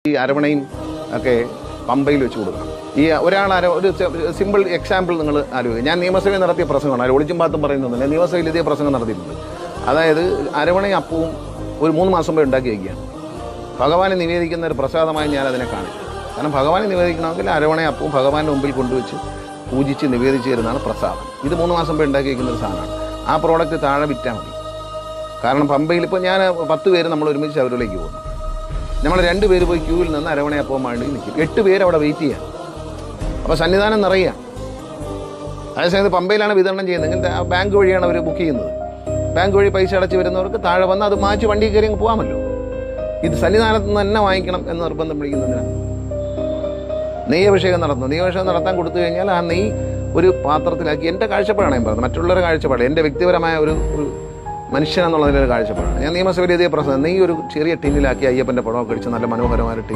ഈ അരവണയും ഒക്കെ പമ്പയിൽ വെച്ച് കൊടുക്കണം. ഈ ഒരാൾ ഒരു സിമ്പിൾ എക്സാമ്പിൾ നിങ്ങൾ ആലോചിക്കുക. ഞാൻ നിയമസഭയിൽ നടത്തിയ പ്രസംഗമാണ്, അതിൽ ഒളിച്ചും പാത്തും പറയുന്നൊന്നുമില്ല. നിയമസഭയിൽ ഇതേ പ്രസംഗം നടത്തിയിട്ടുണ്ട്. അതായത് അരവണയും അപ്പവും ഒരു 3 മാസം മുമ്പ് ഉണ്ടാക്കി വയ്ക്കുകയാണ്. ഭഗവാനെ നിവേദിക്കുന്ന ഒരു പ്രസാദമായി ഞാൻ അതിനെ കാണിച്ചു. കാരണം ഭഗവാനെ നിവേദിക്കണമെങ്കിൽ അരവണയും അപ്പവും ഭഗവാന്റെ മുമ്പിൽ കൊണ്ടുവച്ച് പൂജിച്ച് നിവേദിച്ച് തരുന്നതാണ് പ്രസാദം. ഇത് 3 മാസം മുമ്പ് ഉണ്ടാക്കി വയ്ക്കുന്ന ഒരു സാധനമാണ്. ആ പ്രോഡക്റ്റ് താഴെ വിറ്റാൽ മതി. കാരണം പമ്പയിൽ ഇപ്പോൾ ഞാൻ 10 പേര് നമ്മൾ ഒരുമിച്ച് ശബരിമലയിലേക്ക് പോകുന്നു. നമ്മൾ 2 പേര് പോയി ക്യൂവിൽ നിന്ന് അരവണയപ്പവും വേണ്ടി നിൽക്കും. 8 പേര് അവിടെ വെയിറ്റ് ചെയ്യാം. അപ്പോൾ സന്നിധാനം നിറയുകയാണ്. അതേസമയത്ത് പമ്പയിലാണ് വിതരണം ചെയ്യുന്നതെങ്കിൽ ബാങ്ക് വഴിയാണ് അവർ ബുക്ക് ചെയ്യുന്നത്. ബാങ്ക് വഴി പൈസ അടച്ച് വരുന്നവർക്ക് താഴെ വന്ന് അത് മാറ്റി വണ്ടി കയറി അങ്ങ് പോകാമല്ലോ. ഇത് സന്നിധാനത്ത് നിന്ന് തന്നെ വാങ്ങിക്കണം എന്ന് നിർബന്ധം പിടിക്കുന്നതിനാണ്. നെയ്യഭിഷേകം നടത്തുന്നത്. നെയ്യഭിഷേകം നടത്താൻ കൊടുത്തു കഴിഞ്ഞാൽ ആ നെയ്യ് ഒരു പാത്രത്തിലാക്കി, എൻ്റെ കാഴ്ചപ്പാടാണ് ഞാൻ പറയുന്നത്, മറ്റുള്ളവരുടെ കാഴ്ചപ്പാട്, എൻ്റെ വ്യക്തിപരമായ ഒരു മനുഷ്യനെന്നുള്ളതിൻ്റെ ഒരു കാഴ്ചപ്പാടാണ്. ഞാൻ നിയമസഭയിൽ ഇതേ പ്രശ്നം, നെയ്യ് ഒരു ചെറിയ ടിന്നിലാക്കി അയ്യപ്പൻ്റെ പടമൊക്കെ അടിച്ച് നല്ല മനോഹരമായ